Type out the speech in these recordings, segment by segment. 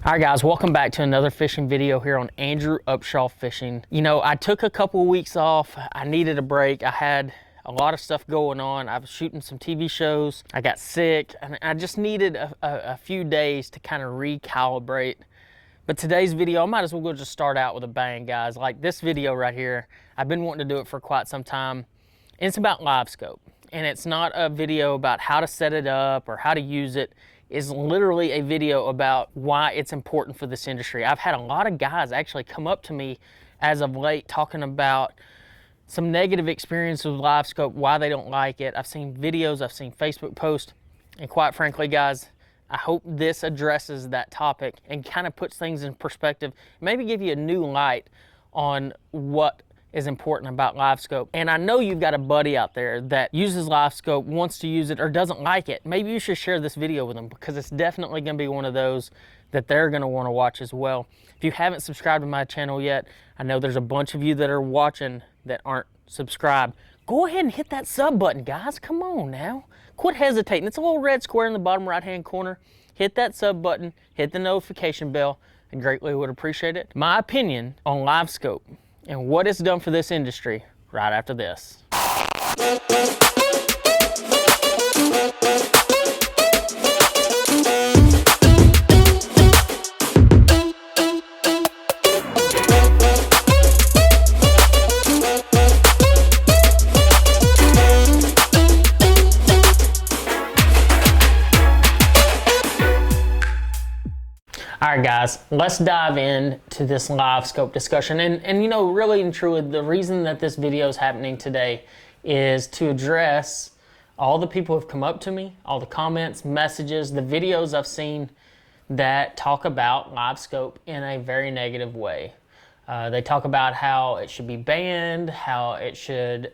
All right guys, welcome back to another fishing video here on Andrew Upshaw Fishing. You know, I took a couple of weeks off. I needed a break. I had a lot of stuff going on. I was shooting some TV shows. I got sick and I just needed a few days to kind of recalibrate. But today's video, I might as well just start out with a bang, guys. Like this video right here, I've been wanting to do it for quite some time. And it's about LiveScope. And it's not a video about how to set it up or how to use it. Is literally a video about why it's important for this industry. I've had a lot of guys actually come up to me as of late talking about some negative experience with LiveScope, why they don't like it. I've seen videos, I've seen Facebook posts, and quite frankly, guys, I hope this addresses that topic and kind of puts things in perspective, maybe give you a new light on what is important about LiveScope. And I know you've got a buddy out there that uses LiveScope, wants to use it, or doesn't like it. Maybe you should share this video with them because it's definitely gonna be one of those that they're gonna wanna watch as well. If you haven't subscribed to my channel yet, I know there's a bunch of you that are watching that aren't subscribed. Go ahead and hit that sub button, guys. Come on now. Quit hesitating. It's a little red square in the bottom right-hand corner. Hit that sub button, hit the notification bell. I greatly would appreciate it. My opinion on LiveScope and what it's done for this industry right after this. All right, guys, let's dive into this LiveScope discussion. And you know, really and truly, the reason that this video is happening today is to address all the people who have come up to me, all the comments, messages, the videos I've seen that talk about LiveScope in a very negative way. They talk about how it should be banned, how it should,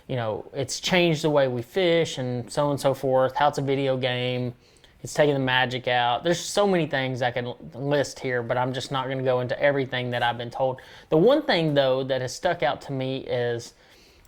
you know, it's changed the way we fish and so on and so forth, how it's a video game. It's taking the magic out. There's so many things I can list here, but I'm just not going to go into everything that I've been told. The one thing, though, that has stuck out to me is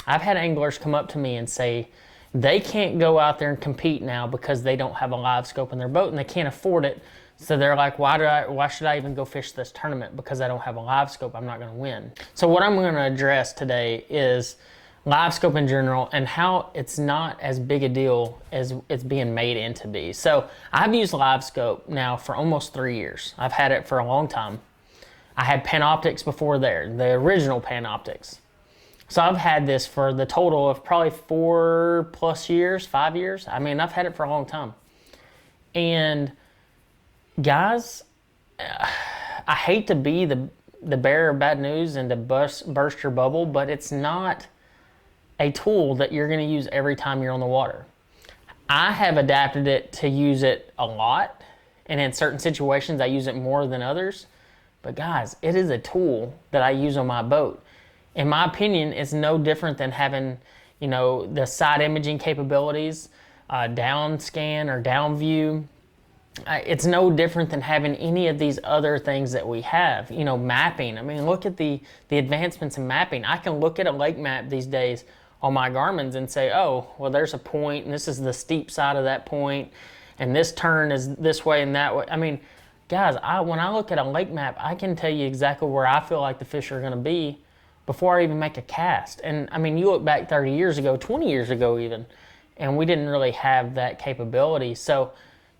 I've had anglers come up to me and say they can't go out there and compete now because they don't have a LiveScope in their boat and they can't afford it. So they're like, why should I even go fish this tournament? Because I don't have a LiveScope, I'm not going to win. So what I'm going to address today is LiveScope in general and how it's not as big a deal as it's being made into be. So I've used LiveScope now for almost 3 years. I've had it for a long time. I had Panoptics before there, the original Panoptics. So I've had this for the total of probably 4+ years, 5 years. I mean, I've had it for a long time. And guys, I hate to be the bearer of bad news and to burst your bubble, but it's not a tool that you're going to use every time you're on the water. I have adapted it to use it a lot, and in certain situations I use it more than others. But guys, it is a tool that I use on my boat. In my opinion, it's no different than having, you know, the side imaging capabilities, down scan or down view. It's no different than having any of these other things that we have. You know, mapping. I mean, look at the advancements in mapping. I can look at a lake map these days on my Garmin's and say, oh, well, there's a point, and this is the steep side of that point, and this turn is this way and that way. I mean, guys, when I look at a lake map, I can tell you exactly where I feel like the fish are going to be before I even make a cast. And I mean, you look back 30 years ago, 20 years ago even, and we didn't really have that capability. So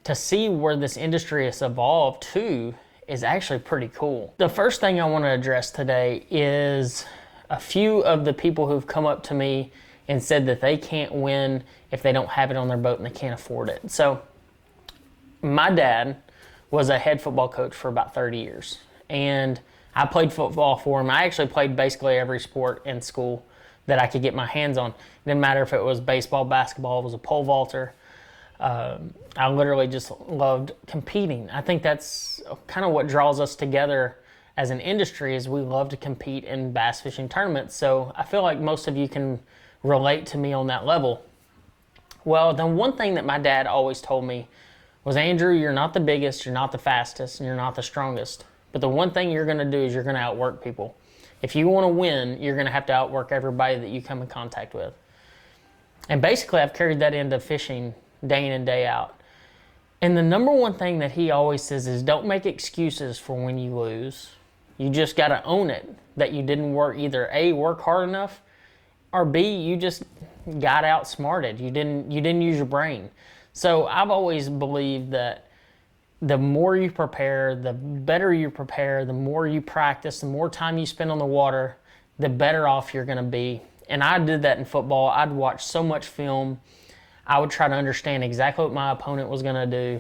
to see where this industry has evolved to is actually pretty cool. The first thing I want to address today is a few of the people who've come up to me and said that they can't win if they don't have it on their boat and they can't afford it. So my dad was a head football coach for about 30 years. And I played football for him. I actually played basically every sport in school that I could get my hands on. It didn't matter if it was baseball, basketball, it was a pole vaulter. I literally just loved competing. I think that's kind of what draws us together as an industry is we love to compete in bass fishing tournaments. So I feel like most of you can relate to me on that level. Well, the one thing that my dad always told me was, Andrew, you're not the biggest, you're not the fastest, and you're not the strongest. But the one thing you're going to do is you're going to outwork people. If you want to win, you're going to have to outwork everybody that you come in contact with. And basically, I've carried that into fishing day in and day out. And the number one thing that he always says is don't make excuses for when you lose. You just got to own it that you didn't work, either A, work hard enough, or B, you just got outsmarted. You didn't use your brain. So I've always believed that the more you prepare, the better you prepare, the more you practice, the more time you spend on the water, the better off you're going to be. And I did that in football. I'd watch so much film. I would try to understand exactly what my opponent was going to do.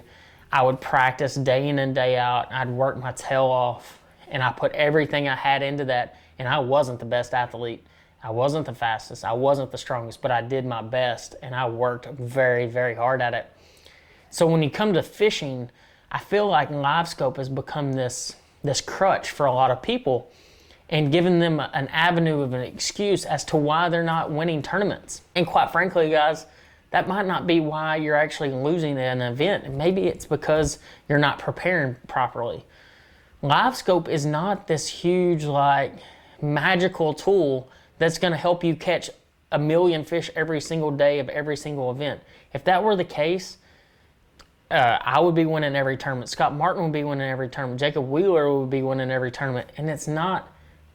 I would practice day in and day out. I'd work my tail off, and I put everything I had into that. And I wasn't the best athlete. I wasn't the fastest. I wasn't the strongest, but I did my best, and I worked very, very hard at it. So when you come to fishing, I feel like LiveScope has become this crutch for a lot of people and giving them an avenue of an excuse as to why they're not winning tournaments. And quite frankly, guys, that might not be why you're actually losing an event. And maybe it's because you're not preparing properly. LiveScope is not this huge, magical tool that's going to help you catch 1 million fish every single day of every single event. If that were the case, I would be winning every tournament. Scott Martin would be winning every tournament. Jacob Wheeler would be winning every tournament. And it's not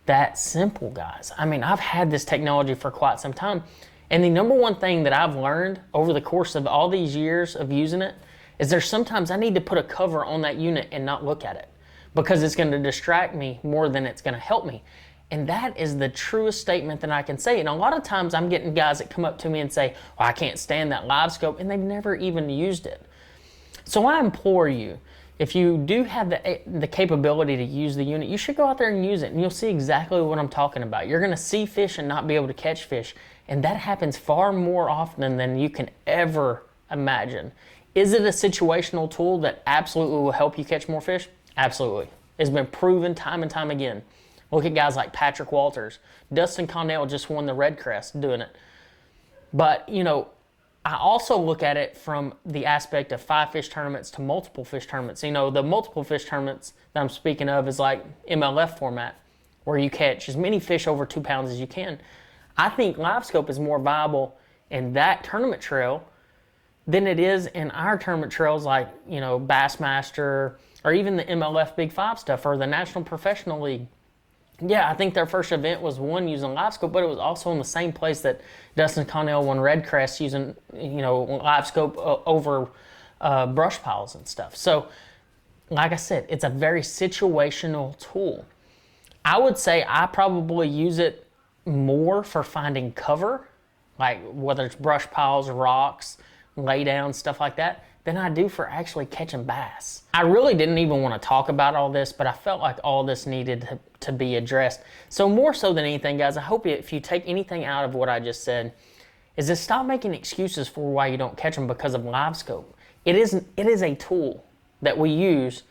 that simple, guys. I mean, I've had this technology for quite some time. And the number one thing that I've learned over the course of all these years of using it is there's sometimes I need to put a cover on that unit and not look at it because it's going to distract me more than it's going to help me. And that is the truest statement that I can say. And a lot of times I'm getting guys that come up to me and say, well, I can't stand that LiveScope, and they've never even used it. So I implore you, if you do have the capability to use the unit, you should go out there and use it, and you'll see exactly what I'm talking about. You're going to see fish and not be able to catch fish, and that happens far more often than you can ever imagine. Is it a situational tool that absolutely will help you catch more fish? Absolutely. It's been proven time and time again. Look at guys like Patrick Walters. Dustin Connell just won the Red Crest doing it. But, I also look at it from the aspect of 5-fish tournaments to multiple fish tournaments. The multiple fish tournaments that I'm speaking of is like MLF format, where you catch as many fish over 2 pounds as you can. I think LiveScope is more viable in that tournament trail than it is in our tournament trails like, Bassmaster or even the MLF Big 5 stuff or the National Professional League. Yeah, I think their first event was won using LiveScope, but it was also in the same place that Dustin Connell won Red Crest using, LiveScope over brush piles and stuff. So, like I said, it's a very situational tool. I would say I probably use it more for finding cover, like whether it's brush piles, rocks, lay down, stuff like that, than I do for actually catching bass. I really didn't even want to talk about all this, but I felt like all this needed to be addressed. So more so than anything, guys, I hope if you take anything out of what I just said, is to stop making excuses for why you don't catch them because of LiveScope. It is a tool that we use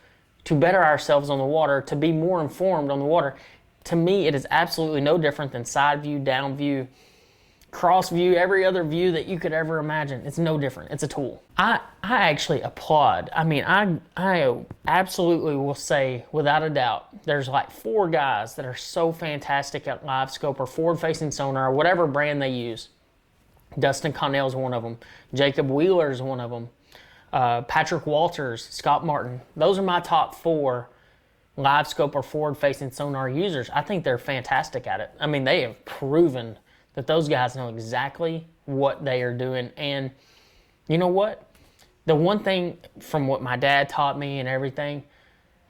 to better ourselves on the water, to be more informed on the water. To me, it is absolutely no different than side view, down view, cross view, every other view that you could ever imagine. It's no different. It's a tool. I actually applaud. I mean, I absolutely will say, without a doubt, there's like 4 guys that are so fantastic at LiveScope or forward-facing sonar or whatever brand they use. Dustin Connell's one of them. Jacob Wheeler's one of them. Patrick Walters, Scott Martin. Those are my top 4 LiveScope or forward-facing sonar users. I think they're fantastic at it. I mean, they have proven that those guys know exactly what they are doing. And you know what? The one thing from what my dad taught me and everything,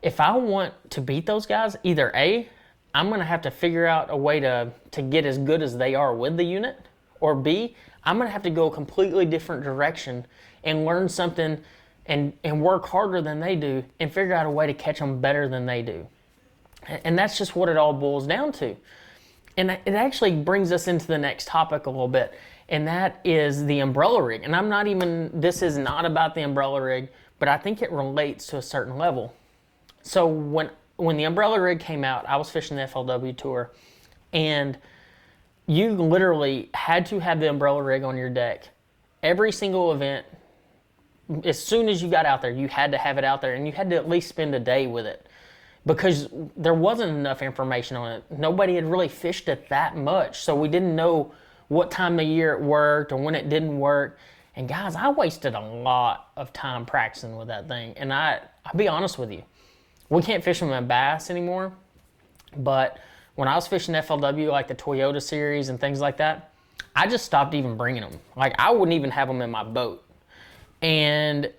if I want to beat those guys, either A, I'm going to have to figure out a way to get as good as they are with the unit, or B, I'm going to have to go a completely different direction and learn something and work harder than they do and figure out a way to catch them better than they do. And that's just what it all boils down to. And it actually brings us into the next topic a little bit, and that is the umbrella rig. And this is not about the umbrella rig, but I think it relates to a certain level. So when the umbrella rig came out, I was fishing the FLW tour, and you literally had to have the umbrella rig on your deck. Every single event, as soon as you got out there, you had to have it out there, and you had to at least spend a day with it, because there wasn't enough information on it. Nobody had really fished it that much, so we didn't know what time of year it worked or when it didn't work. And guys, I wasted a lot of time practicing with that thing. And I'll be honest with you, we can't fish them in bass anymore. But when I was fishing FLW, like the Toyota series and things like that, I just stopped even bringing them. Like, I wouldn't even have them in my boat. And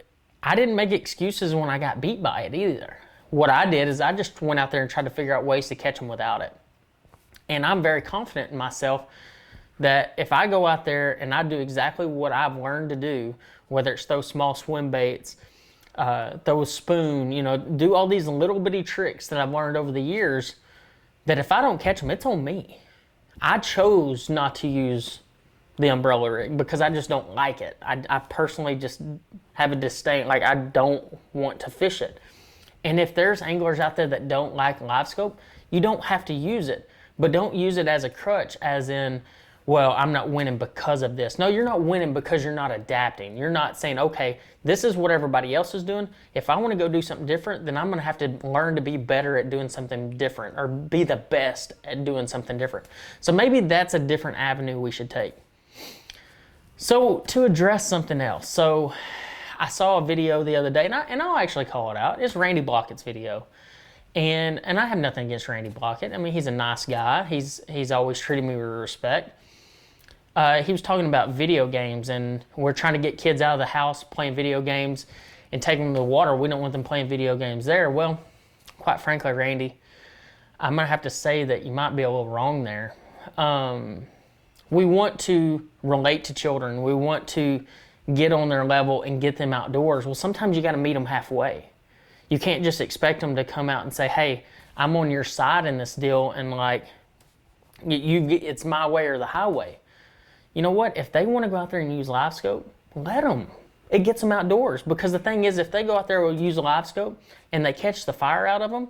I didn't make excuses when I got beat by it either. What I did is I just went out there and tried to figure out ways to catch them without it. And I'm very confident in myself that if I go out there and I do exactly what I've learned to do, whether it's throw small swim baits, throw a spoon, you know, do all these little bitty tricks that I've learned over the years, that if I don't catch them, it's on me. I chose not to use the umbrella rig because I just don't like it. I personally just have a disdain. Like, I don't want to fish it. And if there's anglers out there that don't like LiveScope, you don't have to use it. But don't use it as a crutch, as in, well, I'm not winning because of this. No, you're not winning because you're not adapting. You're not saying, okay, this is what everybody else is doing. If I want to go do something different, then I'm going to have to learn to be better at doing something different, or be the best at doing something different. So maybe that's a different avenue we should take. So to address something else. So I saw a video the other day, and I'll actually call it out. It's Randy Blockett's video. And I have nothing against Randy Blockett. I mean, he's a nice guy. He's always treated me with respect. He was talking about video games, and we're trying to get kids out of the house playing video games and taking them to the water. We don't want them playing video games there. Well, quite frankly, Randy, I'm going to have to say that you might be a little wrong there. We want to relate to children. We want to get on their level and get them outdoors. Well, sometimes you got to meet them halfway. You can't just expect them to come out and say, hey, I'm on your side in this deal, and like, it's my way or the highway. You know what? If they want to go out there and use LiveScope, let them. It gets them outdoors. Because the thing is, if they go out there and use a LiveScope and they catch the fire out of them,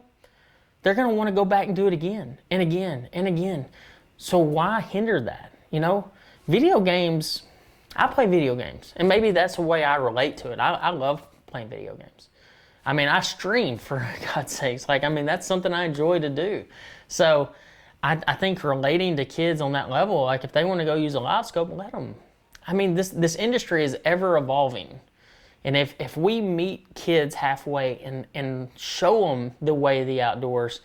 they're going to want to go back and do it again and again and again. So why hinder that? You know, video games, I play video games. And maybe that's the way I relate to it. I love playing video games. I mean, I stream, for God's sakes. Like, I mean, that's something I enjoy to do. So I think relating to kids on that level, like if they want to go use a LiveScope, let them. I mean, this industry is ever evolving. And if we meet kids halfway and show them the way of the outdoors,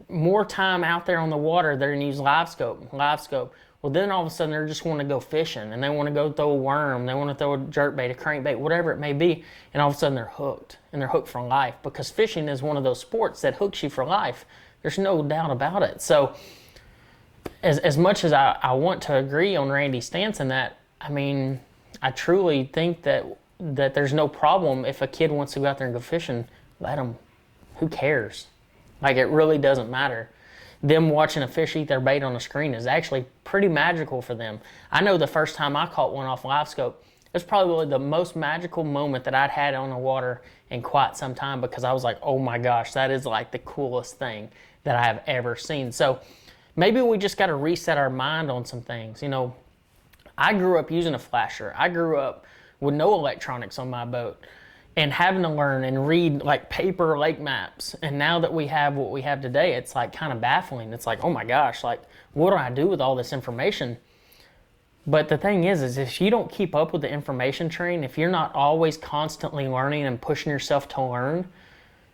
more time out there on the water, they're going to use LiveScope. Well, then all of a sudden they're just want to go fishing, and they want to go throw a worm, they want to throw a jerkbait, a crankbait, whatever it may be, and all of a sudden they're hooked, and they're hooked for life, because fishing is one of those sports that hooks you for life. There's no doubt about it. So as much as I want to agree on Randy's stance in that, I mean, I truly think that there's no problem if a kid wants to go out there and go fishing, let them. Who cares? Like, it really doesn't matter. Them watching a fish eat their bait on a screen is actually pretty magical for them. I know the first time I caught one off LiveScope, it was probably the most magical moment that I'd had on the water in quite some time, because I was like, oh my gosh, that is like the coolest thing that I have ever seen. So maybe we just got to reset our mind on some things. You know, I grew up using a flasher. I grew up with no electronics on my boat and having to learn and read like paper lake maps. And now that we have what we have today, it's like kind of baffling. It's like, oh my gosh, like, what do I do with all this information? But the thing is if you don't keep up with the information train, if you're not always constantly learning and pushing yourself to learn,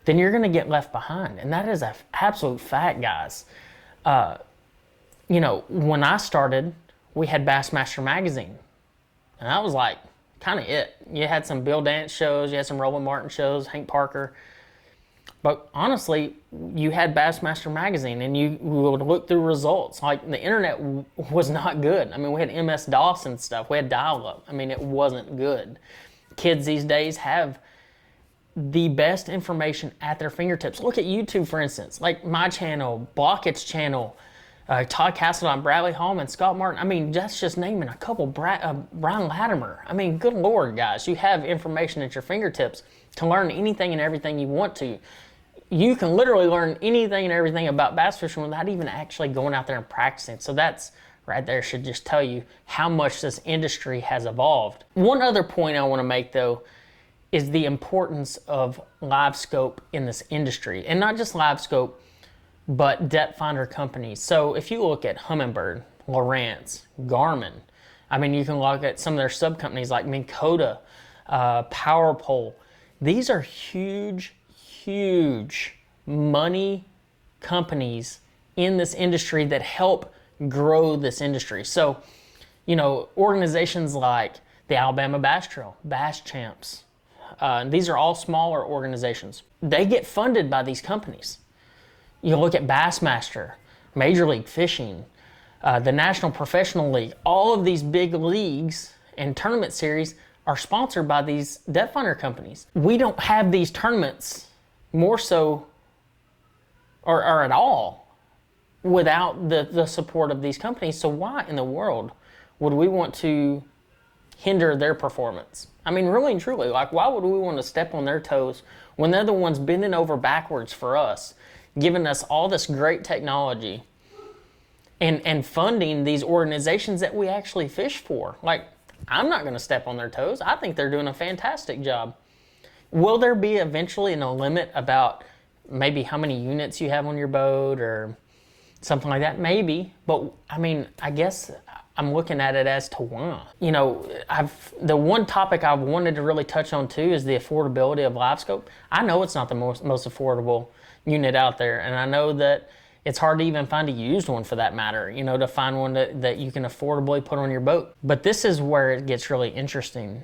then you're going to get left behind. And that is an absolute fact, guys. You know, when I started, we had Bassmaster Magazine. And that was like kind of it. You had some Bill Dance shows, you had some Roland Martin shows, Hank Parker. But honestly, you had Bassmaster Magazine, and you would look through results. Like, the internet was not good. I mean, we had MS-DOS and stuff. We had dial-up. I mean, it wasn't good. Kids these days have the best information at their fingertips. Look at YouTube, for instance. Like my channel, Blockett's channel, Todd Castledine, Bradley Hallman, Scott Martin. I mean, that's just naming a couple. Brian Latimer. I mean, good Lord, guys. You have information at your fingertips to learn anything and everything you want to. You can literally learn anything and everything about bass fishing without even actually going out there and practicing. So that's right there should just tell you how much this industry has evolved. One other point I want to make, though, is the importance of LiveScope in this industry. And not just LiveScope, but depth finder companies. So if you look at Humminbird, Lowrance, Garmin, I mean, you can look at some of their sub companies like Minn Kota, PowerPole. These are huge, huge money companies in this industry that help grow this industry. So, you know, organizations like the Alabama Bass Trail, Bass Champs, these are all smaller organizations. They get funded by these companies. You look at Bassmaster, Major League Fishing, the National Professional League. All of these big leagues and tournament series are sponsored by these debt funder companies. We don't have these tournaments more so or at all without the support of these companies. So why in the world would we want to hinder their performance? I mean, really and truly, like, why would we want to step on their toes when they're the ones bending over backwards for us, giving us all this great technology and funding these organizations that we actually fish for? Like, I'm not going to step on their toes. I think they're doing a fantastic job. Will there be eventually a limit about maybe how many units you have on your boat or something like that? Maybe, but I mean, I guess I'm looking at it as to why. You know, the one topic I wanted to really touch on too is the affordability of LiveScope. I know it's not the most affordable unit out there, and I know that it's hard to even find a used one for that matter, you know, to find one that you can affordably put on your boat. But this is where it gets really interesting.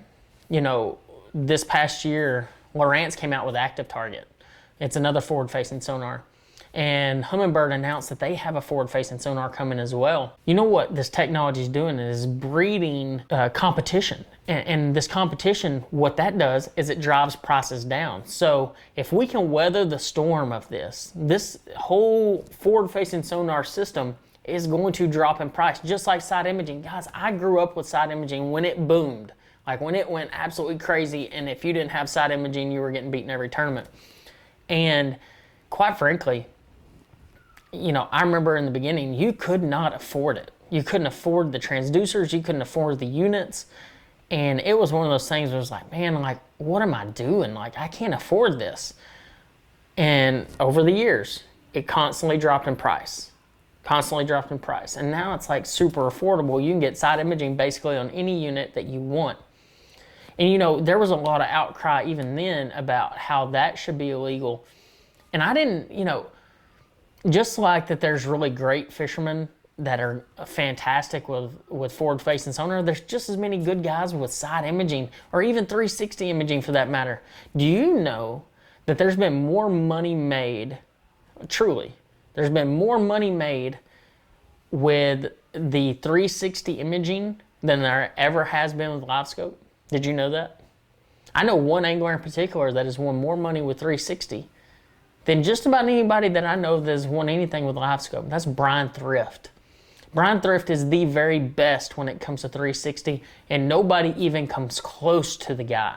You know, this past year, Lowrance came out with Active Target. It's another forward-facing sonar. And Humminbird announced that they have a forward-facing sonar coming as well. You know what this technology is doing is breeding competition. And this competition, what that does is it drives prices down. So if we can weather the storm of this whole forward-facing sonar system is going to drop in price, just like side imaging. Guys, I grew up with side imaging when it boomed. Like when it went absolutely crazy, and if you didn't have side imaging, you were getting beaten every tournament. And quite frankly, you know, I remember in the beginning, you could not afford it. You couldn't afford the transducers, you couldn't afford the units. And it was one of those things where it was like, man, like, what am I doing? Like, I can't afford this. And over the years, it constantly dropped in price. And now it's like super affordable. You can get side imaging basically on any unit that you want. And you know, there was a lot of outcry even then about how that should be illegal. And I didn't, you know, just like that there's really great fishermen that are fantastic with forward-facing sonar, there's just as many good guys with side imaging or even 360 imaging for that matter. Do you know that there's been more money made, truly, there's been more money made with the 360 imaging than there ever has been with LiveScope? Did you know that? I know one angler in particular that has won more money with 360 than just about anybody that I know that has won anything with LiveScope. That's Brian Thrift. Brian Thrift is the very best when it comes to 360, and nobody even comes close to the guy.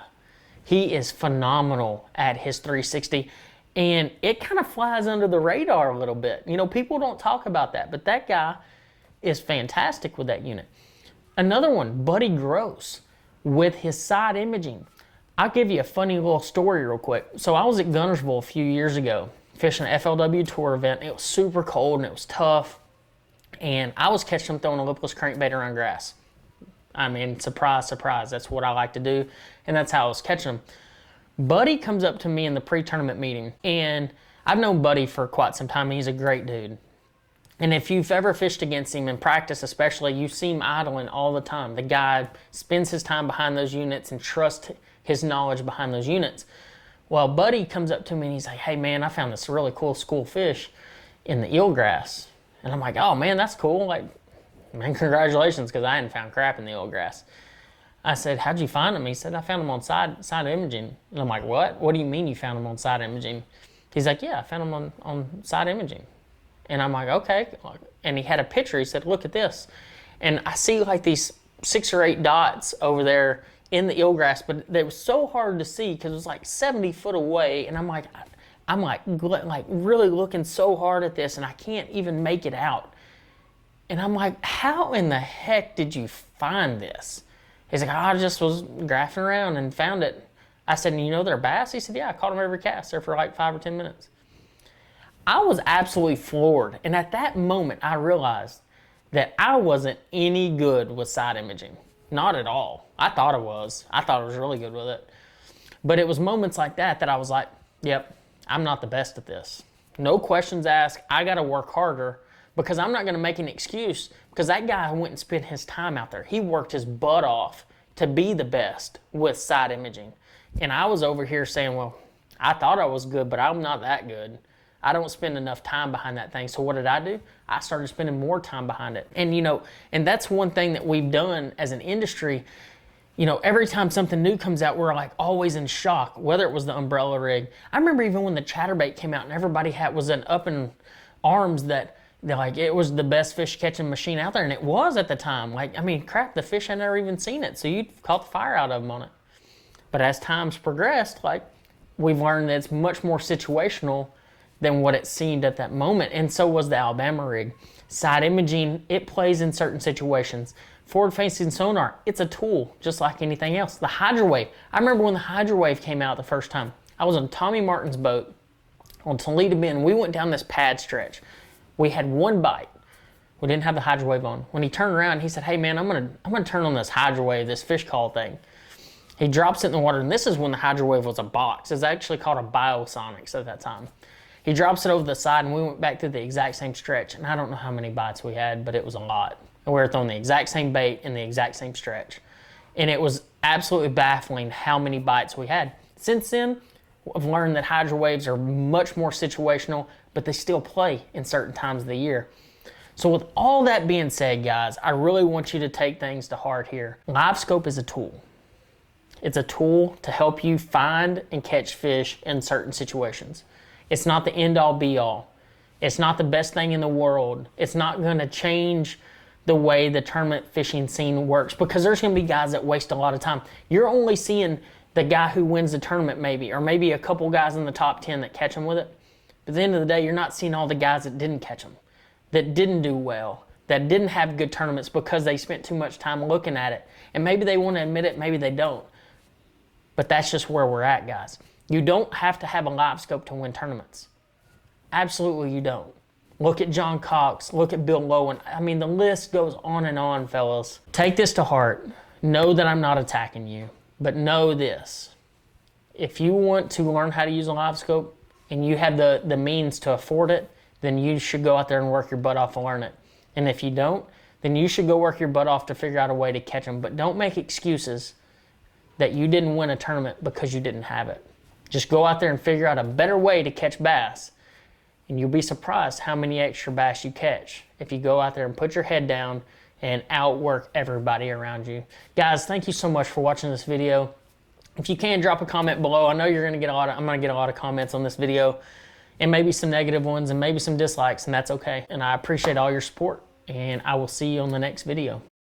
He is phenomenal at his 360, and it kind of flies under the radar a little bit. You know, people don't talk about that, but that guy is fantastic with that unit. Another one, Buddy Gross, with his side imaging. I'll give you a funny little story real quick. So I was at Guntersville a few years ago, fishing an FLW tour event. It was super cold and it was tough. And I was catching them throwing a lipless crankbait around grass. I mean, surprise, surprise. That's what I like to do. And that's how I was catching them. Buddy comes up to me in the pre-tournament meeting. And I've known Buddy for quite some time. He's a great dude. And if you've ever fished against him in practice especially, you see him idling all the time. The guy spends his time behind those units and trusts his knowledge behind those units. Well, Buddy comes up to me and he's like, hey man, I found this really cool school fish in the eelgrass. And I'm like, oh man, that's cool. Like, man, congratulations, because I hadn't found crap in the eelgrass. I said, how'd you find them? He said, I found them on side imaging. And I'm like, what? What do you mean you found them on side imaging? He's like, yeah, I found them on side imaging. And I'm like, okay. And he had a picture. He said, look at this. And I see like these 6 or 8 dots over there in the eelgrass, but they were so hard to see because it was like 70 foot away. And I'm like really looking so hard at this, and I can't even make it out. And I'm like, how in the heck did you find this? He's like, oh, I just was graphing around and found it. I said, you know they're bass? He said, yeah, I caught them every cast there for like 5 or 10 minutes. I was absolutely floored. And at that moment, I realized that I wasn't any good with side imaging. Not at all. I thought it was. I thought I was really good with it. But it was moments like that that I was like, yep, I'm not the best at this. No questions asked. I got to work harder because I'm not going to make an excuse because that guy went and spent his time out there. He worked his butt off to be the best with side imaging. And I was over here saying, well, I thought I was good, but I'm not that good. I don't spend enough time behind that thing. So what did I do? I started spending more time behind it. And, and that's one thing that we've done as an industry. Every time something new comes out, we're like always in shock, whether it was the umbrella rig. I remember even when the chatterbait came out and everybody was up in arms that it was the best fish catching machine out there. And it was at the time. Crap, the fish had never even seen it. So you caught the fire out of them on it. But as time's progressed, we've learned that it's much more situational than what it seemed at that moment. And so was the Alabama rig. Side imaging, it plays in certain situations. Forward-facing sonar, it's a tool, just like anything else. The HydroWave, I remember when the HydroWave came out the first time. I was on Tommy Martin's boat on Toledo Bend. We went down this pad stretch. We had one bite. We didn't have the HydroWave on. When he turned around, he said, hey man, I'm gonna turn on this HydroWave, this fish call thing. He drops it in the water, and this is when the HydroWave was a box. It's actually called a Biosonics at that time. He drops it over the side, and we went back through the exact same stretch, and I don't know how many bites we had, but it was a lot. And we were throwing the exact same bait in the exact same stretch. And it was absolutely baffling how many bites we had. Since then, I've learned that HydroWaves are much more situational, but they still play in certain times of the year. So with all that being said, guys, I really want you to take things to heart here. LiveScope is a tool. It's a tool to help you find and catch fish in certain situations. It's not the end-all be-all. It's not the best thing in the world. It's not going to change the way the tournament fishing scene works because there's going to be guys that waste a lot of time. You're only seeing the guy who wins the tournament maybe, or maybe a couple guys in the top 10 that catch them with it. But at the end of the day, you're not seeing all the guys that didn't catch them, that didn't do well, that didn't have good tournaments because they spent too much time looking at it. And maybe they want to admit it, maybe they don't. But that's just where we're at, guys. You don't have to have a LiveScope to win tournaments. Absolutely you don't. Look at John Cox, look at Bill Lowen. The list goes on, fellas. Take this to heart. Know that I'm not attacking you, but know this. If you want to learn how to use a LiveScope and you have the means to afford it, then you should go out there and work your butt off to learn it. And if you don't, then you should go work your butt off to figure out a way to catch them. But don't make excuses that you didn't win a tournament because you didn't have it. Just go out there and figure out a better way to catch bass. And you'll be surprised how many extra bass you catch if you go out there and put your head down and outwork everybody around you. Guys, thank you so much for watching this video. If you can, drop a comment below. I know I'm going to get a lot of comments on this video, and maybe some negative ones and maybe some dislikes, and that's okay. And I appreciate all your support, and I will see you on the next video.